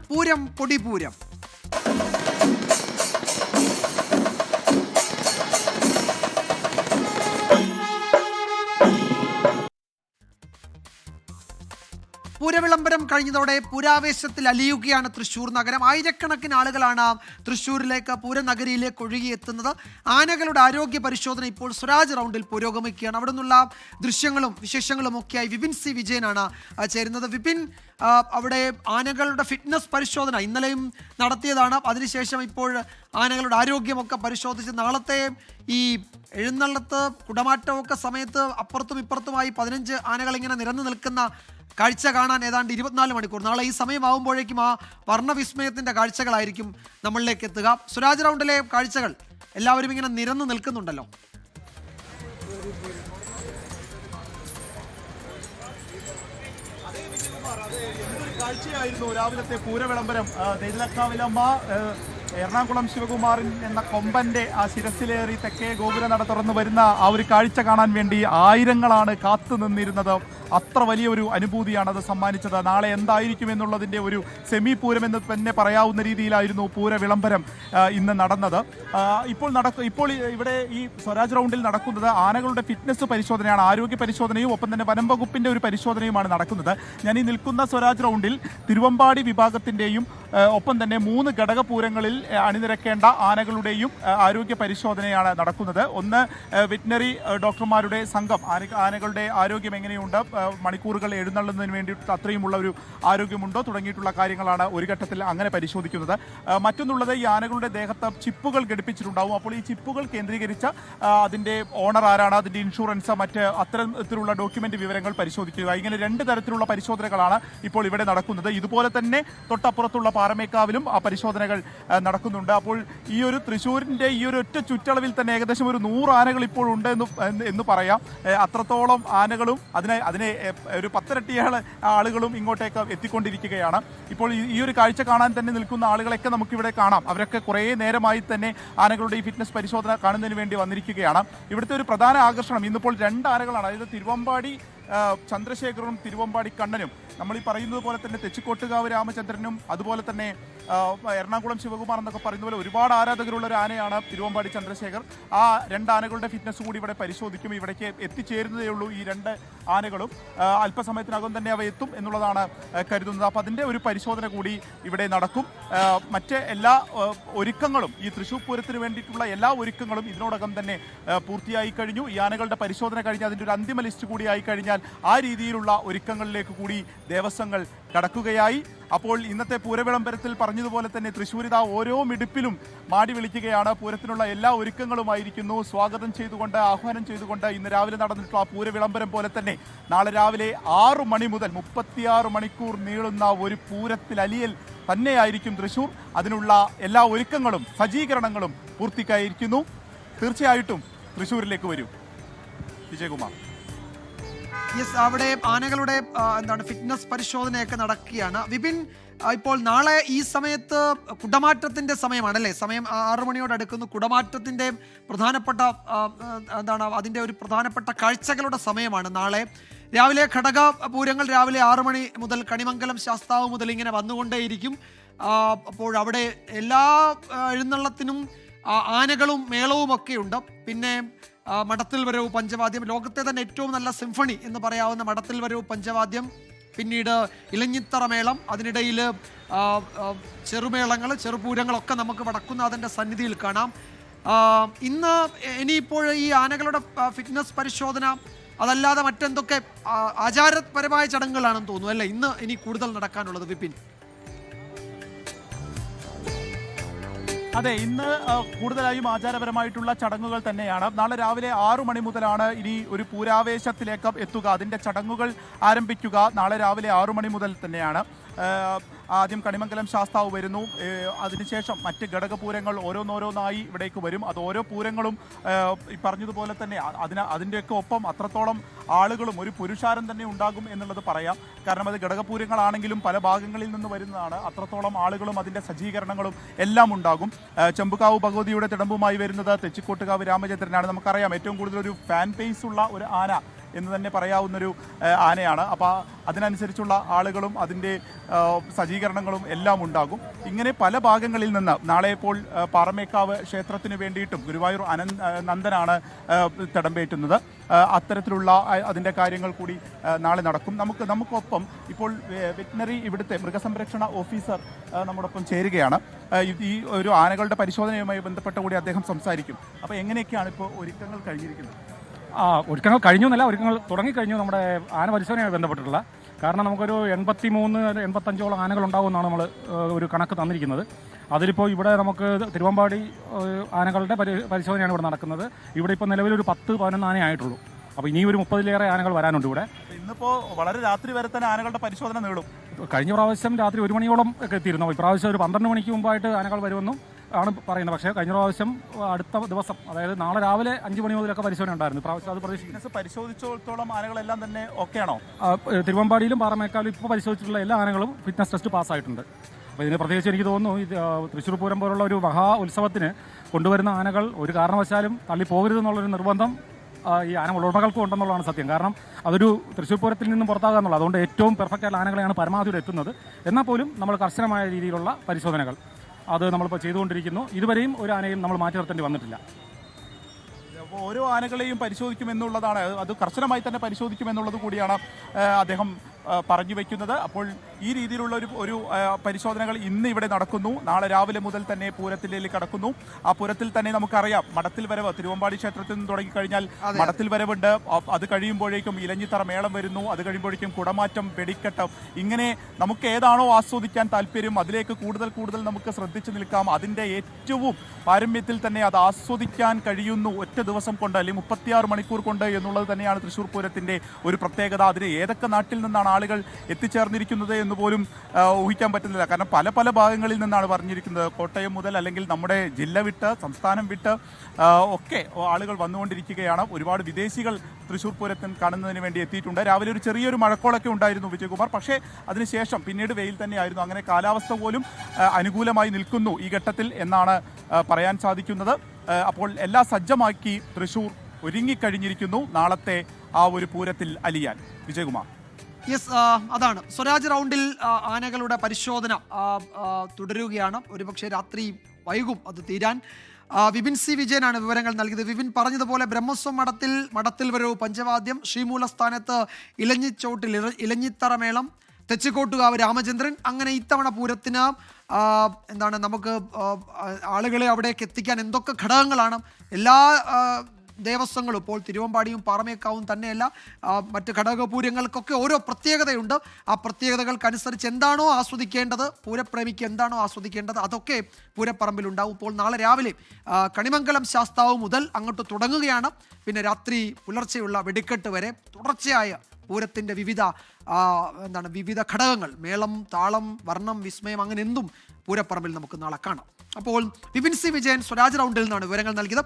പൂരം പൊടിപൂരം. പൂരവിളംബരം കഴിഞ്ഞതോടെ പുരാവേശത്തിൽ അലിയുകയാണ് തൃശ്ശൂർ നഗരം. ആയിരക്കണക്കിന് ആളുകളാണ് തൃശ്ശൂരിലേക്ക് പൂരനഗരിയിലേക്ക് ഒഴുകിയെത്തുന്നത്. ആനകളുടെ ആരോഗ്യ പരിശോധന ഇപ്പോൾ സ്വരാജ് റൗണ്ടിൽ പുരോഗമിക്കുകയാണ്. അവിടെ നിന്നുള്ള ദൃശ്യങ്ങളും വിശേഷങ്ങളും ഒക്കെയായി വിപിൻ സി വിജയനാണ് ചേരുന്നത്. വിപിൻ, അവിടെ ആനകളുടെ ഫിറ്റ്നസ് പരിശോധന ഇന്നലെയും നടത്തിയതാണ്. അതിനുശേഷം ഇപ്പോൾ ആനകളുടെ ആരോഗ്യമൊക്കെ പരിശോധിച്ച് നാളത്തെ ഈ എഴുന്നള്ളത്ത് കുടമാറ്റമൊക്കെ സമയത്ത് അപ്പുറത്തും ഇപ്പുറത്തുമായി 15 ആനകൾ ഇങ്ങനെ നിരന്നു നിൽക്കുന്ന കാഴ്ച കാണാൻ ഏതാണ്ട് 24 മണിക്കൂർ. നാളെ ഈ സമയമാകുമ്പോഴേക്കും ആ വർണ്ണവിസ്മയത്തിൻ്റെ കാഴ്ചകളായിരിക്കും നമ്മളിലേക്ക് എത്തുക. സ്വരാജ് റൗണ്ടിലെ കാഴ്ചകൾ എല്ലാവരും ഇങ്ങനെ നിരന്നു നിൽക്കുന്നുണ്ടല്ലോ. കാഴ്ചയായിരുന്നു രാവിലത്തെ പൂരവിളംബരം. നെയ്തലക്കാവിലമ്മ എറണാകുളം ശിവകുമാരൻ എന്ന കൊമ്പന്റെ ആ ശിരസിലേറി തെക്കേ ഗോപുര നട തുറന്നു വരുന്ന ആ ഒരു കാഴ്ച കാണാൻ വേണ്ടി ആയിരങ്ങളാണ് കാത്തു നിന്നിരുന്നത്. അത്ര വലിയൊരു അനുഭൂതിയാണ് അത് സമ്മാനിച്ചത്. നാളെ എന്തായിരിക്കും എന്നുള്ളതിൻ്റെ ഒരു സെമി പൂരം എന്ന് തന്നെ പറയാവുന്ന രീതിയിലായിരുന്നു പൂര വിളംബരം ഇന്ന് നടന്നത്. ഇപ്പോൾ ഇവിടെ ഈ സ്വരാജ് റൗണ്ടിൽ നടക്കുന്നത് ആനകളുടെ ഫിറ്റ്നസ് പരിശോധനയാണ്. ആരോഗ്യ പരിശോധനയും ഒപ്പം തന്നെ വനം വകുപ്പിൻ്റെ ഒരു പരിശോധനയുമാണ് നടക്കുന്നത്. ഞാൻ ഈ നിൽക്കുന്ന സ്വരാജ് റൗണ്ടിൽ തിരുവമ്പാടി വിഭാഗത്തിൻ്റെയും ഒപ്പം തന്നെ 3 ഘടകപൂരങ്ങളിൽ അണിനിരക്കേണ്ട ആനകളുടെയും ആരോഗ്യ പരിശോധനയാണ് നടക്കുന്നത്. ഒന്ന് വെറ്റിനറി ഡോക്ടർമാരുടെ സംഘം ആനകളുടെ ആരോഗ്യം എങ്ങനെയുണ്ട്, മണിക്കൂറുകൾ എഴുന്നള്ളുന്നതിന് വേണ്ടിയിട്ട് അത്രയുമുള്ള ഒരു ആരോഗ്യമുണ്ടോ തുടങ്ങിയിട്ടുള്ള കാര്യങ്ങളാണ് ഒരു ഘട്ടത്തിൽ അങ്ങനെ പരിശോധിക്കുന്നത്. മറ്റൊന്നുള്ളത് ഈ ആനകളുടെ ദേഹത്ത് ചിപ്പുകൾ ഘടിപ്പിച്ചിട്ടുണ്ടാവും. അപ്പോൾ ഈ ചിപ്പുകൾ കേന്ദ്രീകരിച്ച് അതിൻ്റെ ഓണർ ആരാണ്, അതിൻ്റെ ഇൻഷുറൻസ്, മറ്റ് അത്തരത്തിലുള്ള ഡോക്യുമെൻ്റ് വിവരങ്ങൾ പരിശോധിക്കുക. ഇങ്ങനെ 2 തരത്തിലുള്ള പരിശോധനകളാണ് ഇപ്പോൾ ഇവിടെ നടക്കുന്നത്. ഇതുപോലെ തന്നെ തൊട്ടപ്പുറത്തുള്ള പാറമേക്കാവിലും ആ പരിശോധനകൾ നടക്കുന്നുണ്ട്. അപ്പോൾ ഈ ഒരു തൃശ്ശൂരിൻ്റെ ഈ ഒരു ഒറ്റ ചുറ്റളവിൽ തന്നെ ഏകദേശം ഒരു 100 ആനകൾ ഇപ്പോൾ ഉണ്ട് എന്ന് പറയാം. അത്രത്തോളം ആനകളും അതിനെ ഒരു 10 ഇരട്ടിയോളം ആളുകളും ഇങ്ങോട്ടേക്ക് എത്തിക്കൊണ്ടിരിക്കുകയാണ്. ഇപ്പോൾ ഈ ഒരു കാഴ്ച കാണാൻ തന്നെ നിൽക്കുന്ന ആളുകളൊക്കെ നമുക്കിവിടെ കാണാം. അവരൊക്കെ കുറേ നേരമായി തന്നെ ആനകളുടെ ഈ ഫിറ്റ്നസ് പരിശോധന കാണുന്നതിന് വേണ്ടി വന്നിരിക്കുകയാണ്. ഇവിടുത്തെ ഒരു പ്രധാന ആകർഷണം ഇന്നിപ്പോൾ 2 ആനകളാണ്. അതായത് തിരുവമ്പാടി ചന്ദ്രശേഖരനും തിരുവമ്പാടി കണ്ണനും, നമ്മൾ ഈ പറയുന്നത് പോലെ തന്നെ തെച്ചിക്കോട്ടുകാവ് രാമചന്ദ്രനും അതുപോലെ തന്നെ എറണാകുളം ശിവകുമാർ എന്നൊക്കെ പറയുന്ന പോലെ ഒരുപാട് ആരാധകരുള്ള ഒരു ആനയാണ് തിരുവമ്പാടി ചന്ദ്രശേഖർ. ആ 2 ആനകളുടെ ഫിറ്റ്നസ് കൂടി ഇവിടെ പരിശോധിക്കും. ഇവിടേക്ക് എത്തിച്ചേരുന്നതേ ഉള്ളൂ ഈ 2 ആനകളും. അല്പസമയത്തിനകം തന്നെ അവ എത്തും എന്നുള്ളതാണ് കരുതുന്നത്. അപ്പോൾ അതിൻ്റെ ഒരു പരിശോധന കൂടി ഇവിടെ നടക്കും. മറ്റ് എല്ലാ ഒരുക്കങ്ങളും ഈ തൃശ്ശൂർ പൂരത്തിന് വേണ്ടിയിട്ടുള്ള എല്ലാ ഒരുക്കങ്ങളും ഇതിനോടകം തന്നെ പൂർത്തിയായി കഴിഞ്ഞു. ഈ ആനകളുടെ പരിശോധന കഴിഞ്ഞ് അതിൻ്റെ ഒരു അന്തിമ ലിസ്റ്റ് കൂടി ആയി കഴിഞ്ഞാൽ ആ രീതിയിലുള്ള ഒരുക്കങ്ങളിലേക്ക് കൂടി ദേവസ്വങ്ങൾ കടക്കുകയായി. അപ്പോൾ ഇന്നത്തെ പൂരവിളംബരത്തിൽ പറഞ്ഞതുപോലെ തന്നെ തൃശ്ശൂരിത ഓരോ മിടുപ്പിലും മാടി വിളിക്കുകയാണ്. പൂരത്തിനുള്ള എല്ലാ ഒരുക്കങ്ങളുമായിരിക്കുന്നു. സ്വാഗതം ചെയ്തുകൊണ്ട്, ആഹ്വാനം ചെയ്തുകൊണ്ട് ഇന്ന് രാവിലെ നടന്നിട്ടുള്ള ആ പൂരവിളംബരം പോലെ തന്നെ നാളെ രാവിലെ 6 മണി മുതൽ 36 മണിക്കൂർ നീളുന്ന ഒരു പൂരത്തിൽ അലിയൽ തന്നെയായിരിക്കും തൃശ്ശൂർ. അതിനുള്ള എല്ലാ ഒരുക്കങ്ങളും സജ്ജീകരണങ്ങളും പൂർത്തിയായിരിക്കുന്നു. തീർച്ചയായിട്ടും തൃശ്ശൂരിലേക്ക് വരൂ. വിജയകുമാർ. യെസ്, അവിടെ ആനകളുടെ ഫിറ്റ്നസ് പരിശോധനയൊക്കെ നടക്കുകയാണ്. വിപിൻ, ഇപ്പോൾ നാളെ ഈ സമയത്ത് കുടമാറ്റത്തിൻ്റെ സമയമാണല്ലേ? സമയം 6 മണിയോട് അടുക്കുന്നു. കുടമാറ്റത്തിൻ്റെ പ്രധാനപ്പെട്ട അതിൻ്റെ ഒരു പ്രധാനപ്പെട്ട കാഴ്ചകളുടെ സമയമാണ് നാളെ. രാവിലെ ഘടകപൂരങ്ങൾ രാവിലെ 6 മണി മുതൽ കണിമംഗലം ശാസ്താവ് മുതൽ ഇങ്ങനെ വന്നുകൊണ്ടേയിരിക്കും. അപ്പോൾ അവിടെ എല്ലാ എഴുന്നള്ളത്തിനും ആനകളും മേളവും ഒക്കെ ഉണ്ട്. പിന്നെ മഠത്തിൽ വരവ് പഞ്ചവാദ്യം, ലോകത്തെ തന്നെ ഏറ്റവും നല്ല സിംഫണി എന്ന് പറയാവുന്ന മഠത്തിൽ വരവ് പഞ്ചവാദ്യം, പിന്നീട് ഇലഞ്ഞിത്തറ മേളം, അതിനിടയിൽ ചെറുമേളങ്ങൾ, ചെറുപൂരങ്ങളൊക്കെ നമുക്ക് വടക്കുന്നാഥൻ്റെ സന്നിധിയിൽ കാണാം. ഇനിയിപ്പോൾ ഈ ആനകളുടെ ഫിറ്റ്നസ് പരിശോധന അതല്ലാതെ മറ്റെന്തൊക്കെ ആചാരപരമായ ചടങ്ങുകളാണെന്ന് തോന്നുന്നു അല്ലേ ഇനി കൂടുതൽ നടക്കാനുള്ളത് വിപിൻ? അതെ, ഇന്ന് കൂടുതലായും ആചാരപരമായിട്ടുള്ള ചടങ്ങുകൾ തന്നെയാണ്. നാളെ രാവിലെ 6 മണി മുതലാണ് ഇനി ഒരു പൂരാവേശത്തിലേക്ക് എത്തുക. അതിൻ്റെ ചടങ്ങുകൾ ആരംഭിക്കുക നാളെ രാവിലെ 6 മണി മുതൽ തന്നെയാണ്. ആദ്യം കണിമംഗലം ശാസ്താവ് വരുന്നു. അതിനുശേഷം മറ്റ് ഘടകപൂരങ്ങൾ ഓരോന്നോരോന്നായി ഇവിടേക്ക് വരും. അത് ഓരോ പൂരങ്ങളും ഈ പറഞ്ഞതുപോലെ തന്നെ അതിൻ്റെയൊക്കെ ഒപ്പം അത്രത്തോളം ആളുകളും ഒരു പുരുഷാരം തന്നെ ഉണ്ടാകും എന്നുള്ളത് പറയാം. കാരണം അത് ഘടകപൂരങ്ങളാണെങ്കിലും പല ഭാഗങ്ങളിൽ നിന്ന് വരുന്നതാണ്. അത്രത്തോളം ആളുകളും അതിൻ്റെ സജ്ജീകരണങ്ങളും എല്ലാം ഉണ്ടാകും. ചെമ്പുകാവ് ഭഗവതിയുടെ തിടമ്പുമായി വരുന്നത് തെച്ചിക്കോട്ടുകാവ് രാമചന്ദ്രനാണ്. നമുക്കറിയാം ഏറ്റവും കൂടുതൽ ഒരു ഫാൻ ബേസ് ഉള്ള ഒരു ആന എന്ന് തന്നെ പറയാവുന്നൊരു ആനയാണ്. അപ്പോൾ അതിനനുസരിച്ചുള്ള ആളുകളും അതിൻ്റെ സജ്ജീകരണങ്ങളും എല്ലാം ഉണ്ടാകും. ഇങ്ങനെ പല ഭാഗങ്ങളിൽ നിന്ന് നാളെ ഇപ്പോൾ പാറമേക്കാവ് ക്ഷേത്രത്തിന് വേണ്ടിയിട്ടും ഗുരുവായൂർ നന്ദനാണ് തിടമ്പേറ്റുന്നത്. അത്തരത്തിലുള്ള അതിൻ്റെ കാര്യങ്ങൾ കൂടി നാളെ നടക്കും. നമുക്കൊപ്പം ഇപ്പോൾ വെറ്റിനറി ഇവിടുത്തെ മൃഗസംരക്ഷണ ഓഫീസർ നമ്മോടൊപ്പം ചേരുകയാണ്. ഈ ഒരു ആനകളുടെ പരിശോധനയുമായി ബന്ധപ്പെട്ട കൂടി അദ്ദേഹം സംസാരിക്കും. അപ്പോൾ എങ്ങനെയൊക്കെയാണ് ഇപ്പോൾ ഒരുക്കങ്ങൾ കഴിഞ്ഞിരിക്കുന്നത്? ഒരുക്കങ്ങൾ കഴിഞ്ഞു എന്നല്ല, ഒരുക്കങ്ങൾ തുടങ്ങിക്കഴിഞ്ഞു. നമ്മുടെ ആന പരിശോധനയുമായി ബന്ധപ്പെട്ടിട്ടുള്ള കാരണം നമുക്കൊരു 83-85ഓളം ആനകളുണ്ടാകുമെന്നാണ് നമ്മൾ ഒരു കണക്ക് തന്നിരിക്കുന്നത്. അതിലിപ്പോൾ ഇവിടെ നമുക്ക് തിരുവമ്പാടി ആനകളുടെ പരിശോധനയാണ് ഇവിടെ നടക്കുന്നത്. ഇവിടെ ഇപ്പോൾ നിലവിലൊരു 10-11 ആനയായിട്ടുള്ളൂ. അപ്പോൾ ഇനി ഒരു 30-ലേറെ ആനകൾ വരാനുണ്ട് ഇവിടെ. ഇന്നിപ്പോൾ വളരെ രാത്രി വരെ തന്നെ ആനകളുടെ പരിശോധന നീളും. കഴിഞ്ഞ പ്രാവശ്യം രാത്രി 1 മണിയോളം ഒക്കെ എത്തിയിരുന്നു. ഇപ്രാവശ്യം ഒരു 12 മണിക്ക് മുമ്പായിട്ട് ആനകൾ വരുമെന്നും ആണ് പറയുന്നത്. പക്ഷേ കഴിഞ്ഞ പ്രാവശ്യം അടുത്ത ദിവസം, അതായത് നാളെ രാവിലെ 5 മണി മുതലൊക്കെ പരിശോധന ഉണ്ടായിരുന്നു. ഇപ്രാവശ്യം അത് പ്രതീക്ഷിക്കുന്നത്. പരിശോധിച്ചിടത്തോളം ആനകളെല്ലാം തന്നെ ഓക്കെയാണോ? തിരുവമ്പാടിയിലും പാറമേക്കാലും ഇപ്പോൾ പരിശോധിച്ചിട്ടുള്ള എല്ലാ ആനകളും ഫിറ്റ്നസ് ടെസ്റ്റ് പാസ്സായിട്ടുണ്ട്. അപ്പോൾ ഇതിന് പ്രത്യേകിച്ച് എനിക്ക് തോന്നുന്നു തൃശ്ശൂർ പൂരം പോലുള്ള ഒരു മഹാ ഉത്സവത്തിന് കൊണ്ടുവരുന്ന ആനകൾ ഒരു കാരണവശാലും തള്ളിപ്പോകരുതെന്നുള്ളൊരു നിർബന്ധം ഈ ആന ഉടമകൾക്കും ഉണ്ടെന്നുള്ളതാണ് സത്യം. കാരണം അതൊരു തൃശ്ശൂർ പൂരത്തിൽ നിന്നും പുറത്താകുക എന്നുള്ളത്. അതുകൊണ്ട് ഏറ്റവും പെർഫെക്റ്റ് ആയിട്ടുള്ള ആനകളെയാണ് പരമാവധി എത്തുന്നത്. എന്നാൽ പോലും നമ്മൾ കർശനമായ രീതിയിലുള്ള പരിശോധനകൾ അത് നമ്മളിപ്പോൾ ചെയ്തുകൊണ്ടിരിക്കുന്നു. ഇതുവരെയും ഒരു ആനയും നമ്മൾ മാറ്റി നിർത്തേണ്ടി വന്നിട്ടില്ല. അപ്പോൾ ഓരോ ആനകളെയും പരിശോധിക്കുമെന്നുള്ളതാണ്, അത് കർശനമായി തന്നെ പരിശോധിക്കുമെന്നുള്ളത് കൂടിയാണ് അദ്ദേഹം പറഞ്ഞു വയ്ക്കുന്നത്. അപ്പോൾ ഈ രീതിയിലുള്ള ഒരു പരിശോധനകൾ ഇന്ന് ഇവിടെ നടക്കുന്നു. നാളെ രാവിലെ മുതൽ തന്നെ പൂരത്തിലേക്ക് കടക്കുന്നു. ആ പൂരത്തിൽ തന്നെ നമുക്കറിയാം മഠത്തിൽ വരവ് തിരുവമ്പാടി ക്ഷേത്രത്തിൽ നിന്ന് തുടങ്ങിക്കഴിഞ്ഞാൽ മഠത്തിൽ വരവുണ്ട്. അത് കഴിയുമ്പോഴേക്കും ഇലഞ്ഞിത്തറ മേളം വരുന്നു. അത് കഴിയുമ്പോഴേക്കും കുടമാറ്റം, വെടിക്കെട്ട്, ഇങ്ങനെ നമുക്ക് ഏതാണോ ആസ്വദിക്കാൻ താല്പര്യം അതിലേക്ക് കൂടുതൽ നമുക്ക് ശ്രദ്ധിച്ചു നിൽക്കാം. അതിൻ്റെ ഏറ്റവും പാരമ്യത്തിൽ തന്നെ അത് ആസ്വദിക്കാൻ കഴിയുന്നു ഒറ്റ ദിവസം കൊണ്ട്, അല്ലെങ്കിൽ 36 മണിക്കൂർ കൊണ്ട് എന്നുള്ളത് തന്നെയാണ് തൃശ്ശൂർ പൂരത്തിൻ്റെ ഒരു പ്രത്യേകത. അതിന് ഏതൊക്കെ നാട്ടിൽ നിന്നാണ് ആളുകൾ എത്തിച്ചേർന്നിരിക്കുന്നത് എന്ന് പോലും ഊഹിക്കാൻ പറ്റുന്നില്ല. കാരണം പല ഭാഗങ്ങളിൽ നിന്നാണ് പറഞ്ഞിരിക്കുന്നത്. കോട്ടയം മുതൽ അല്ലെങ്കിൽ നമ്മുടെ ജില്ല വിട്ട്, സംസ്ഥാനം വിട്ട് ഒക്കെ ആളുകൾ വന്നുകൊണ്ടിരിക്കുകയാണ്. ഒരുപാട് വിദേശികൾ തൃശ്ശൂർ പൂരത്തിൽ കാണുന്നതിന് വേണ്ടി എത്തിയിട്ടുണ്ട്. രാവിലെ ഒരു ചെറിയൊരു മഴക്കോളൊക്കെ ഉണ്ടായിരുന്നു വിജയകുമാർ. പക്ഷേ അതിനുശേഷം പിന്നീട് വെയിൽ തന്നെയായിരുന്നു. അങ്ങനെ കാലാവസ്ഥ പോലും അനുകൂലമായി നിൽക്കുന്നു ഈ ഘട്ടത്തിൽ എന്നാണ് പറയാൻ സാധിക്കുന്നത്. അപ്പോൾ എല്ലാം സജ്ജമാക്കി തൃശ്ശൂർ ഒരുങ്ങിക്കഴിഞ്ഞിരിക്കുന്നു നാളത്തെ ആ ഒരു പൂരത്തിൽ അലിയാൻ. വിജയകുമാർ. യെസ്, അതാണ് സ്വരാജ് റൗണ്ടിൽ ആനകളുടെ പരിശോധന തുടരുകയാണ്. ഒരുപക്ഷെ രാത്രി വൈകും അത് തീരാൻ. വിപിൻ സി വിജയനാണ് വിവരങ്ങൾ നൽകിയത്. വിപിൻ പറഞ്ഞതുപോലെ ബ്രഹ്മസ്വം മഠത്തിൽ വരവ് പഞ്ചവാദ്യം, ശ്രീമൂലസ്ഥാനത്ത് ഇലഞ്ഞിച്ചോട്ടിൽ ഇലഞ്ഞിത്തറമേളം, തെച്ചിക്കോട്ടുകാവ് രാമചന്ദ്രൻ. അങ്ങനെ ഇത്തവണ പൂരത്തിന് നമുക്ക് ആളുകളെ അവിടേക്ക് എത്തിക്കാൻ എന്തൊക്കെ ഘടകങ്ങളാണ്. എല്ലാ ദേവസ്വങ്ങളും ഇപ്പോൾ തിരുവമ്പാടിയും പാറമേക്കാവും തന്നെയല്ല, മറ്റ് ഘടകപൂരങ്ങൾക്കൊക്കെ ഓരോ പ്രത്യേകതയുണ്ട്. ആ പ്രത്യേകതകൾക്കനുസരിച്ച് എന്താണോ ആസ്വദിക്കേണ്ടത്, പൂരപ്രേമിക്ക് എന്താണോ ആസ്വദിക്കേണ്ടത്, അതൊക്കെ പൂരപ്പറമ്പിലുണ്ടാവും. ഇപ്പോൾ നാളെ രാവിലെ കണിമംഗലം ശാസ്താവ് മുതൽ അങ്ങോട്ട് തുടങ്ങുകയാണ്. പിന്നെ രാത്രി പുലർച്ചെയുള്ള വെടിക്കെട്ട് വരെ തുടർച്ചയായ പൂരത്തിൻ്റെ വിവിധ ഘടകങ്ങൾ, മേളം, താളം, വർണ്ണം, വിസ്മയം, അങ്ങനെ എന്തും പൂരപ്പറമ്പിൽ നമുക്ക് നാളെ കാണാം. അപ്പോൾ വിപിൻ സി വിജയൻ സ്വരാജ് റൗണ്ടിൽ നിന്നാണ് വിവരങ്ങൾ നൽകിയത്.